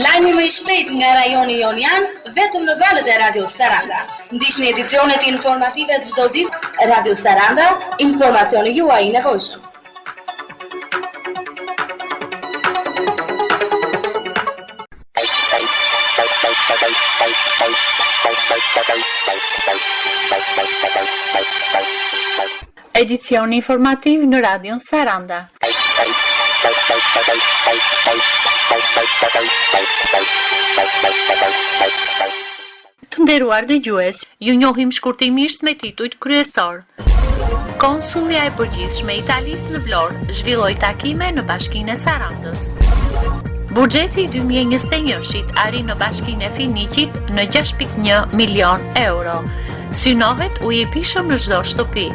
Lajmi më i shpejt nga rajoni Jonian, vetëm në valët e Radio Saranda. Ndiqni edicionet informative çdo ditë. Radio Saranda, informacioni juaj i nevojshëm. Edicioni informativ në Radion Saranda. Të nderuar dëgjues, ju njohim shkurtimisht me titujt kryesor. Konsullja e përgjithshme e Italisë në Vlorë zhvilloi takime në Bashkinë e Sarandës. Buxheti i 2021-shit arri në Bashkinë e Finiqit në 6.1 milion euro. Synohet u jepishëm në çdo shtëpi.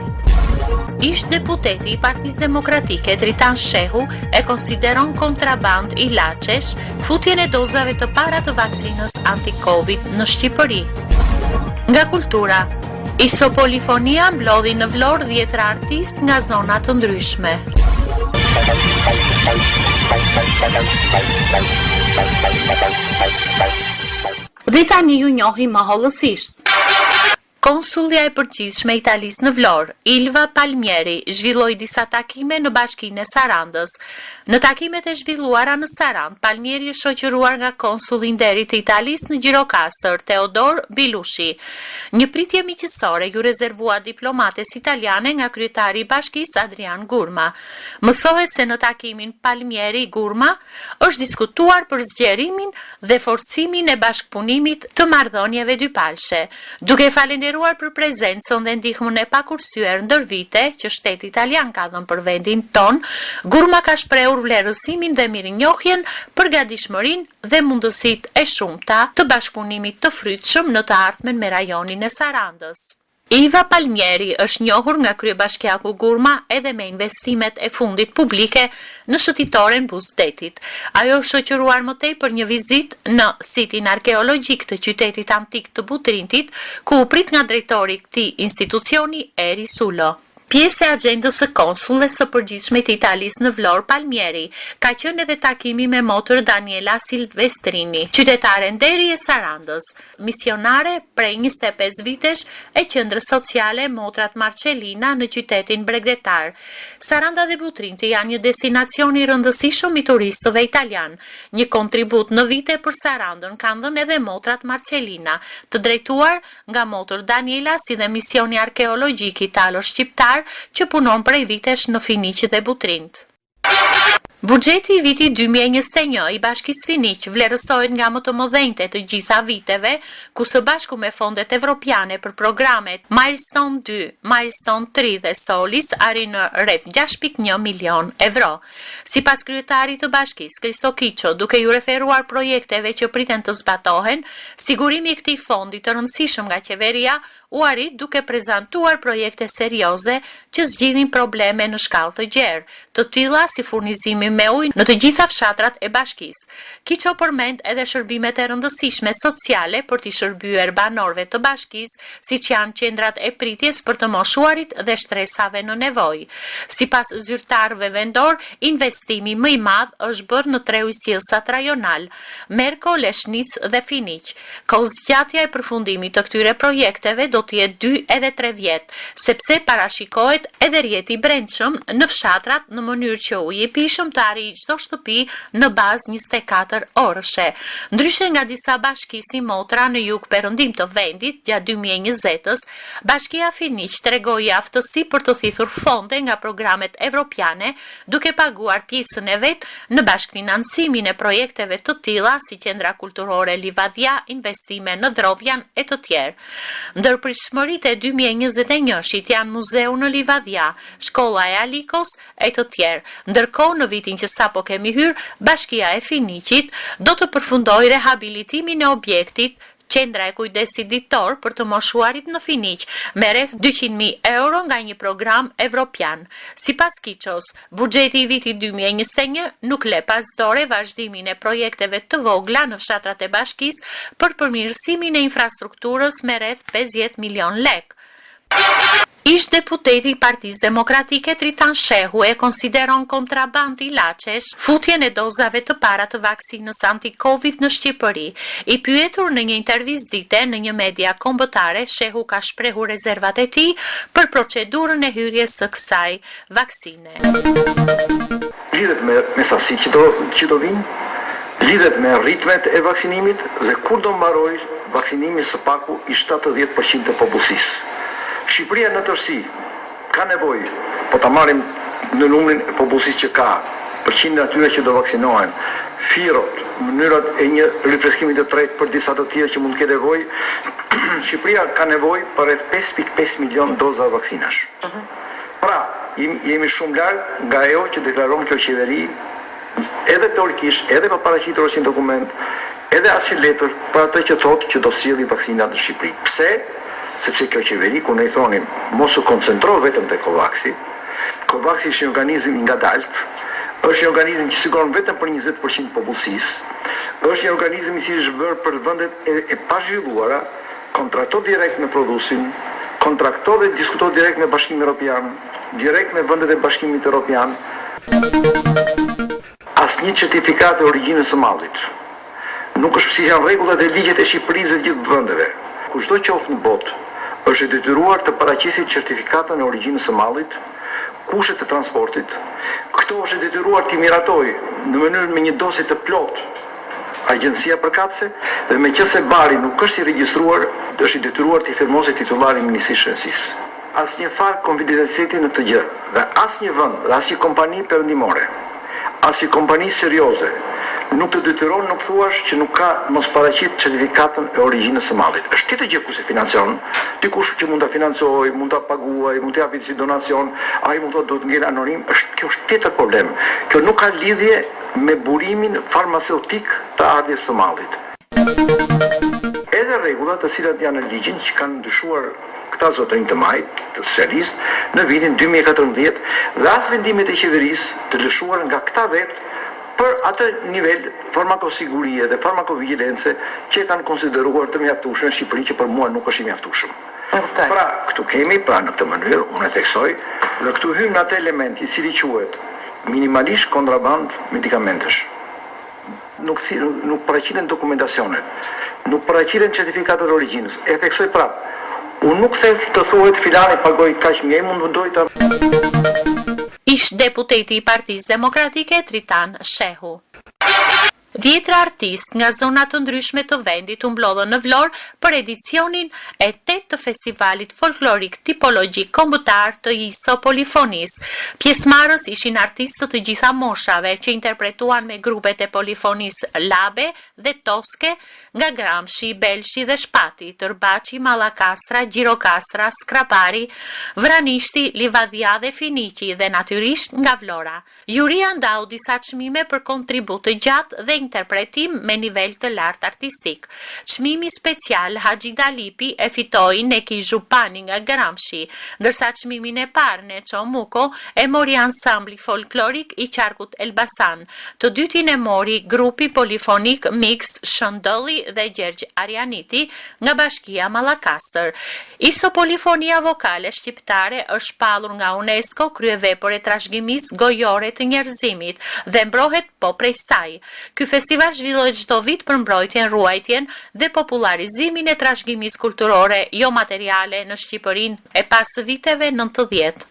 Ish deputeti i Partisë Demokratike Dritan Shehu e konsideron kontraband ilaçesh futjen e dozave të para të vaksinës anti-Covid në Shqipëri. Nga kultura, Isopolifonia mblodhi në Vlorë 10 artistë nga zona të ndryshme. Dhe tani ju njohi më hollësisht. Konsullja e përgjithshme e Italisë në Vlorë, Ilva Palmieri, zhvilloi disa takime në Bashkinë e Sarandës. Në takimet e zhvilluara në Sarandë, Palmieri është shoqëruar nga konsulli i nderit të Italisë në Gjirokastër, Teodor Bilushi. Një pritje miqësore ju rezervua diplomates italiane nga kryetari i bashkisë Adrian Gurma. Mësohet se në takimin Palmieri-Gurma është diskutuar për zgjerimin dhe forcimin e bashkëpunimit të marrëdhënieve dypalshe, duke falenderuar për prezencën dhe ndihmën e pakursyer ndër vite që shteti italian ka dhënë për vendin ton. Gurma ka shprehur vlerësimin dhe mirënjohjen për gatishmërinë dhe mundësitë e shumta të bashkëpunimit të frytshëm në të ardhmen me rajonin e Sarandës. Iva Palmieri është njohur nga kryebashkiaku Gurma edhe me investimet e fundit publike në shëtitoren Buzdetit. Ajo është shoqëruar më tej për një vizitë në sitin arkeologjik të qytetit antik të Butrintit, ku u prit nga drejtori i këtij institucioni Eri Sulo. Pjesë e agjendës së konsulles së përgjithshme të Italisë në Vlorë, Palmieri, ka qenë edhe takimi me motër Daniela Silvestrini, qytetare nderi e Sarandës, misionare prej 25 vitesh e qendrës sociale Motrat Marcellina në qytetin bregdetar. Saranda dhe Butrinti janë një destinacion i rëndësishëm i turistëve italian. Një kontribut në vite për Sarandën kanë dhënë edhe Motrat Marcellina, të drejtuar nga motër Daniela si dhe misioni arkeologjik italo-shqiptar që punon prej vitesh në Finiq dhe Butrint. Buxheti i vitit 2021 i Bashkisë Finiq vlerësohet nga më të mëdhenjtë të gjitha viteve, ku së bashku me fondet evropiane për programet Milestone 2, Milestone 3 dhe Solis arri në rreth 6.1 milion euro. Sipas kryetarit të bashkisë, Kristo Kiço, duke ju referuar projekteve që priten të zbatohen, sigurimi i këtij fondi të rëndësishëm nga qeveria u arrit duke prezantuar projekte serioze që zgjidhin probleme në shkallë të gjerë, të tilla si furnizimi me ujë në të gjitha fshatrat e bashkisë. Kiço përmend edhe shërbimet e rëndësishme sociale për t'i shërbyer banorëve të bashkisë, siç janë qendrat e pritjes për të moshuarit dhe shtresave në nevojë. Sipas zyrtarëve vendor, investimi më i madh është bërë në 3 ujësillsat rajonal, Merko, Leshnic dhe Finiq. Kohëzgjatja e përfundimit të këtyre projekteve do të jetë 2 edhe 3 vjet, sepse parashikohet edhe rjeti i brendshëm në fshatrat në mënyrë që u jepishëm të arrijë çdo shtëpi në bazë 24 orëshe. Ndryshe nga disa bashki si Motra në jug perëndim të vendit, gjatë 2020-s, Bashkia Finiq tregoi aftësi për të thithur fonde nga programet evropiane, duke paguar pjesën e vet në bashkëfinancimin e projekteve të tilla si Qendra Kulturore Livadja, investime në Drovjan e të tjerë. Ndërpritshmëritë e 2021-shit janë Muzeu në Livadja, Shkolla e Alikos e të tjerë. Ndërkohë në vitin që sapo kemi hyrë, Bashkia e Finiqit do të përfundojë rehabilitimin e objektit Qendra e kujdesit ditor për të moshuarit në Finiq me rreth 200.000 euro nga një program evropian. Sipas Kiços, buxheti i vitit 2021 nuk le pas dore vazhdimin e projekteve të vogla në fshatrat e bashkisë për përmirësimin e infrastrukturës me rreth 50 milion lek. Ish deputeti i Partisë Demokratike Tritan Shehu e konsideron kontraband ilaçesh futjen e dozave të para të vaksinës anti-Covid në Shqipëri. I pyetur në një intervistë dite në një media kombëtare, Shehu ka shprehur rezervat e tij për procedurën e hyrjes së kësaj vaksine. Lidhet me sasitë që do vinë, lidhet me ritmet e vaksinimit dhe kur do mbaroj vaksinimi së paku i 70% të popullsisë. Shqipëria në tërësi ka nevojë, po ta marrim në numrin e popullsisë që ka, përqindjen e atyre që do vaksinohen, firot, mënyrat e një rifreskimi të tretë për disa të tjerë që mund të ketë nevojë, Shqipëria ka nevojë për rreth 5.5 milion doza vaksinash. Pra, jemi shumë larg nga ajo që deklaron kjo qeveri, edhe teorikisht, edhe pa paraqitur asnjë dokument, edhe asnjë letër për atë që thotë që do sjellë vaksinat në Shqipëri. Pse? Sepse kjo qeveri, ku ne i thonim, mos u koncentro vetëm te Covaxi. Covaxi është një organizëm i ngadalt, është një organizëm që siguron vetëm për 20% të popullsisë, është një organizëm i cili është bërë për vendet e pazhvilluara, kontrakton direkt me prodhuesin, kontrakton dhe diskuton direkt me Bashkimin Evropian, direkt me vendet e Bashkimit Evropian. Asnjë certifikat e origjinës së mallit. Nuk është si janë rregullat e ligjet e Shqipërisë dhe të gjithë vendeve. Kushdo qoftë në botë, është e detyruar të paraqesë certifikatën e origjinës së mallit, kushtet e transportit. Këto është e detyruar të miratojë në mënyrë me një dosje të plotë agjencia përkatëse dhe meqenëse bari nuk është i regjistruar, është i detyruar të firmosë titullari i Ministrisë së Shëndetësisë. Asnjë farë konfidencialiteti në këtë gjë dhe asnjë vend dhe asnjë kompani perëndimore, asnjë kompani serioze nuk të detyron, nuk thuash që nuk ka mos paraqit certifikatën e origjinës së mallit. Është tjetër gjë kush e financion, dikush që mund ta financojë, mund ta paguajë, mund të japë si donacion, ai mund të duhet ngel anonim, kjo është tjetër problem. Kjo nuk ka lidhje me burimin farmaceutik të ardhjes së mallit. Edhe rregullat të cilat janë në ligjin që kanë ndryshuar këta zotërinj të majt, të socialist, në vitin 2014 dhe as vendimet e qeverisë të lëshuar nga këta vetë për atë nivel farmakosigurie dhe farmakovigilance që kanë konsideruar të mjaftueshëm në Shqipëri, që për mua nuk është i mjaftueshëm. Pra, këtu kemi, pra në këtë mënyrë, unë e theksoj, dhe këtu hyn në atë element i cili quhet minimalisht kontraband medikamentesh. Nuk paraqiten dokumentacionet, nuk paraqiten certifikatat e origjinës. E theksoj prapë. Unë nuk them të thuhet filani pagoi kaq mirë, mund të doj ta Ish deputeti i Partisë Demokratike Tritan Shehu. Dhjetra artist nga zona të ndryshme të vendit u mblodhën në Vlorë për edicionin e 8 të festivalit folklorik tipologjik kombëtar të ISO Polifonis. Pjesëmarrës ishin artistë të gjitha moshave që interpretuan me grupet e Polifonis Labe dhe Toske nga Gramshi, Belshi dhe Shpati, Tërbaçi, Mallakastra, Gjirokastra, Skrapari, Vranishti, Livadhia dhe Finiqi dhe natyrisht nga Vlora. Juria ndau disa çmime për kontribut të gjatë dhe interpretim me nivel të lartë artistik. Çmimi special Haxhi Dalipi e fitoi Neki Zhupani nga Gramshi, ndërsa çmimin e parë Neço Muko e mori ansambli folklorik i qarkut Elbasan. Të dytin e mori grupi polifonik mix Shëndolli dhe Gjergj Arianiti nga Bashkia Mallakastër. ISO Polifonia Vokale Shqiptare është shpallur nga UNESCO kryevepër e trashëgimisë gojore të njerëzimit dhe mbrohet po prej saj. Ky festival zhvillohet çdo vit për mbrojtjen, ruajtjen dhe popularizimin e trashëgimisë kulturore jo materiale në Shqipërinë e pas viteve 90.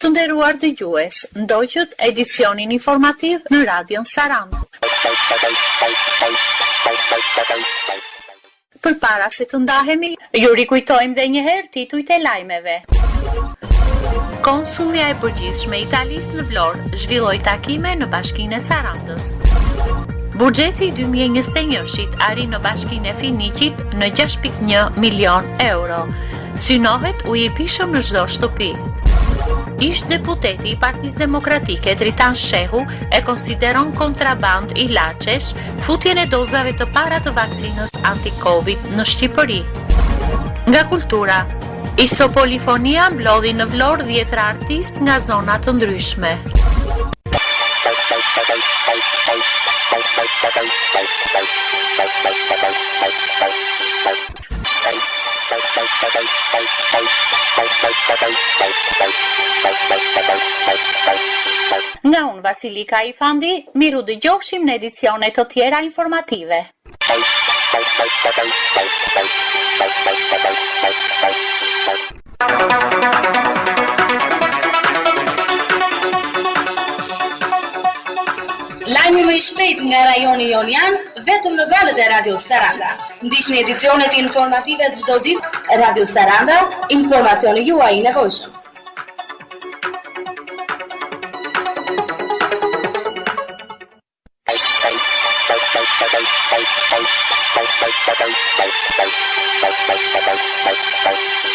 Të nderuar dëgjues, ndoqët edicionin informativ në Radion Sarandë. Përpara se të ndahemi, ju rikujtojmë dhe njëherë titujt e lajmeve. Konsullja e përgjithshme e Italisë në Vlorë zhvilloi takime në Bashkinë e Sarandës. Buxheti i 2021-shit arri në Bashkinë e Finiqit në 6.1 milion euro. Synohet ujë i pishëm në çdo shtëpi. Ish deputeti i Partisë Demokratike Tritan Shehu e konsideron kontraband ilaçesh futjen e dozave të para të vaksinës anti-Covid në Shqipëri. Nga kultura, ISO Polifonia mblodhi në Vlorë 10 artist nga zona të ndryshme. Nga unë Vasilika Ifandi, miru dëgjofshim në edicione të tjera informative. Lajmi më i shpejt nga rajoni Jonian, vetëm në valët e Radio Saranda. Ndiqni edicionet informative çdo ditë. Radio Saranda, informacioni juaj i nevojshëm. Bye.